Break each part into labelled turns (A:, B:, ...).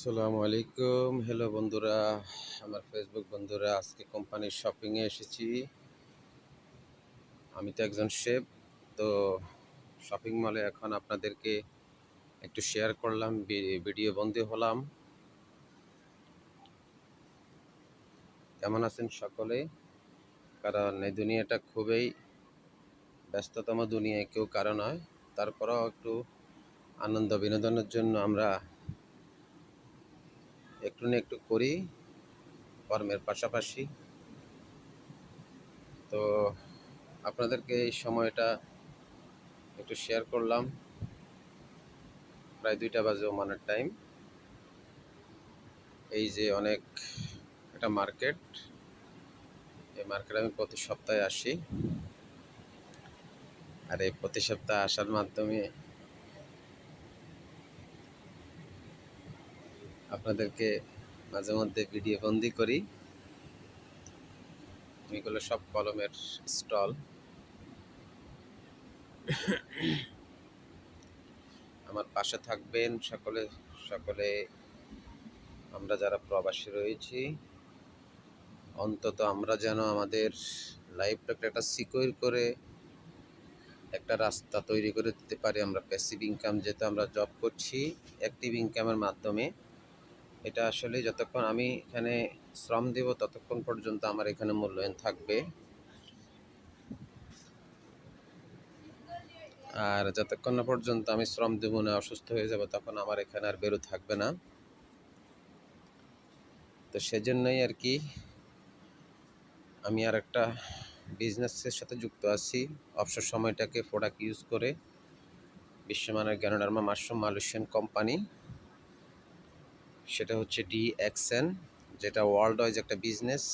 A: আসসালামু আলাইকুম। হ্যালো বন্ধুরা, আমার ফেসবুক বন্ধুরা, আজকে কোম্পানির শপিংয়ে এসেছি। আমি তো একজন শেফ, তো শপিং মলে এখন আপনাদেরকে একটু শেয়ার করলাম, ভিডিও বন্দি হলাম। কেমন আছেন সকলে? কারণ এই দুনিয়াটা খুবই ব্যস্ততম দুনিয়ায় কেউ কারো নয়, তারপরেও একটু আনন্দ বিনোদনের জন্য আমরা একটু না একটু করি কর্মের পাশাপাশি। তো আপনাদেরকে এই সময়টা একটু শেয়ার করলাম। প্রায় 2টা বাজে ওমানের টাইম। এই যে অনেক একটা মার্কেট, এই মার্কেটে আমি প্রতি সপ্তাহে আসি। আর এই প্রতি সপ্তাহে আসার মাধ্যমে আপনাদেরকে মাঝে মধ্যে ভিডিও বন্দি করি। এগুলো সব কলমের স্টল। আমার পাশে থাকবেন সকলে সকলে। আমরা যারা প্রবাসী রয়েছি, অন্তত আমরা যেন আমাদের লাইফটাকে একটা সিকিউর করে একটা রাস্তা তৈরি করে দিতে পারি। আমরা প্যাসিভ ইনকাম, যেহেতু আমরা জব করছি অ্যাক্টিভ ইনকামের মাধ্যমে, এটা আসলে যতক্ষণ আমি এখানে শ্রম দেব ততক্ষণ পর্যন্ত আমার এখানে মূল্যায়ন থাকবে। আর যতক্ষণ না পর্যন্ত আমি শ্রম দেব না, অসুস্থ হয়ে যাব, তখন আমার এখানে আর বেরো থাকবে না। তো সেজন্যই আর কি আমি আর একটা বিজনেসের সাথে যুক্ত আছি। অবসর সময়টাকে প্রোডাক্ট ইউজ করে বিশ্বমানের গ্যানোডার্মা মাশরুম মালয়েশিয়ান কোম্পানি, সেটা হচ্ছে DXN, যেটা ওয়ার্ল্ড ওয়াইজ একটা বিজনেস।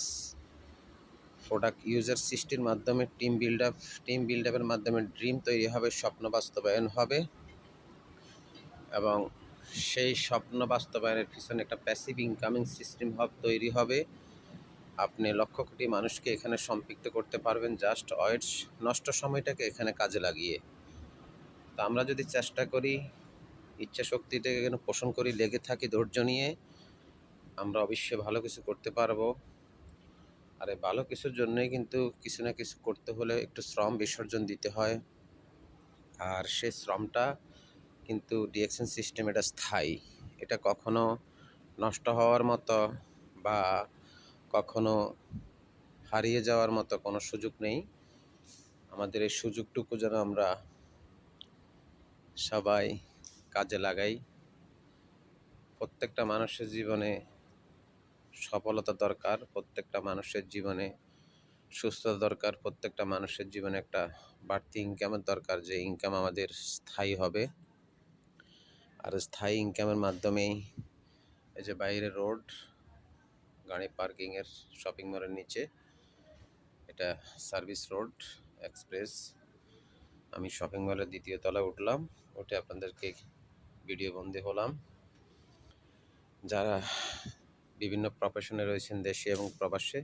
A: প্রোডাক্ট ইউজার সৃষ্টির মাধ্যমে টিম বিল্ড আপের মাধ্যমে ড্রিম তৈরি হবে, স্বপ্ন বাস্তবায়ন হবে, এবং সেই স্বপ্ন বাস্তবায়নের পিছনে একটা প্যাসিভ ইনকামিং সিস্টেম তৈরি হবে। আপনি লক্ষ কোটি মানুষকে এখানে সম্পৃক্ত করতে পারবেন জাস্ট নষ্ট সময়টাকে এখানে কাজে লাগিয়ে। তো আমরা যদি চেষ্টা করি, ইচ্ছা শক্তিটাকে এখানে পোষণ করি, লেগে থাকি ধৈর্য নিয়ে, আমরা অবশ্যই ভালো কিছু করতে পারবো। আর এই ভালো কিছুর জন্যই কিন্তু কিছু না কিছু করতে হলে একটু শ্রম বিসর্জন দিতে হয়। আর সেই শ্রমটা কিন্তু ডিএকশন সিস্টেম এটা স্থায়ী, এটা কখনো নষ্ট হওয়ার মতো বা কখনো হারিয়ে যাওয়ার মতো কোনো সুযোগ নেই। আমাদের এই সুযোগটুকু যেন আমরা সবাই কাজে লাগাই। প্রত্যেকটা মানুষের জীবনে সফলতা দরকার, প্রত্যেকটা মানুষের জীবনে সুস্থতা দরকার, প্রত্যেকটা মানুষের জীবনে একটা বাড়তি ইনকামের দরকার, যে ইনকাম আমাদের স্থায়ী হবে। আর স্থায়ী ইনকামের মাধ্যমেই এই যে বাইরে রোড, গাড়ি পার্কিংয়ের, শপিং মলের নিচে এটা সার্ভিস রোড এক্সপ্রেস। আমি শপিং মলের 2য় তলায় উঠলাম, উঠে আপনাদেরকে ভিডিও বন্দি হলাম। যারা বিভিন্ন প্রফেশনে রয়েছেন দেশে এবং প্রবাসে,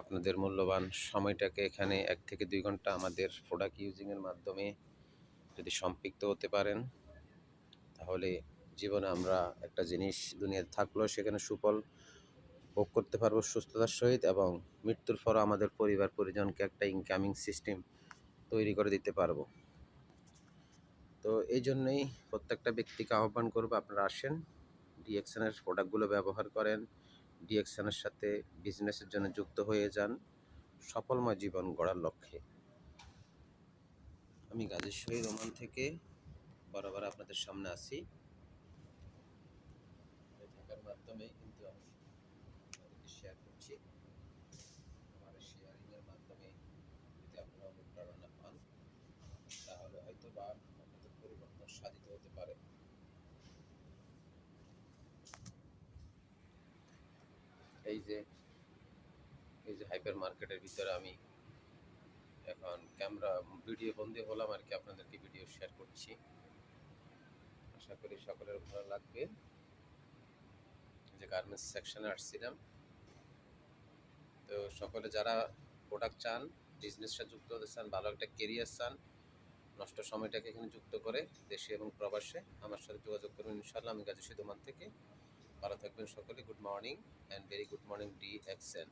A: আপনাদের মূল্যবান সময়টাকে এখানে 1 থেকে 2 ঘন্টা আমাদের প্রোডাক্ট ইউজিংয়ের মাধ্যমে যদি সম্পৃক্ত হতে পারেন, তাহলে জীবনে আমরা একটা জিনিস দুনিয়াতে থাকলেও সেখানে সুফল ভোগ করতে পারবো সুস্থতার সহিত, এবং মৃত্যুর পরও আমাদের পরিবার পরিজনকে একটা ইনকামিং সিস্টেম তৈরি করে দিতে পারবো। তো এই জন্যই প্রত্যেকটা ব্যক্তিকে আহ্বান করবো, আপনারা আসেন, ডিএক্সএনের প্রোডাক্টগুলো ব্যবহার করেন, ডিএক্সএনের সাথে বিজনেসের জন্য যুক্ত হয়ে যান সফলময় জীবন গড়ার লক্ষ্যে। আমি গাজীর শহীদ ওমান থেকে বরাবর আপনাদের সামনে আসি। থাকার মাধ্যমেই কিন্তু আমি আপনাদেরকে শেয়ার করছি। আমার শেয়ারিংয়ের মাধ্যমে যদি আপনারা অনুপ্রেরণা পান, তাহলে হয়তো বা আপনাদের পরিবর্তন সাধিত হতে পারে। এই যে হাইপার মার্কেটের ভিতরে আমি এখন ভিডিও বন্দি হলাম আর কি, আপনাদেরকে ভিডিও শেয়ার করছি। আশা করি সকলের ভালো লাগবে। যে গার্মেন্টস সেকশনে আসছিলাম, তো সকলে যারা প্রোডাক্ট চান, বিজনেসের সাথে যুক্ত হতে চান, ভালো একটা কেরিয়ার চান, নষ্ট সময়টাকে এখানে যুক্ত করে দেশে এবং প্রবাসে, আমার সাথে যোগাযোগ করবেন ইনশাআল্লাহ। আমি গাজী শহীদ ওমান থেকে থাকবেন সকলে। Good morning and very good morning ডি এক্সেন।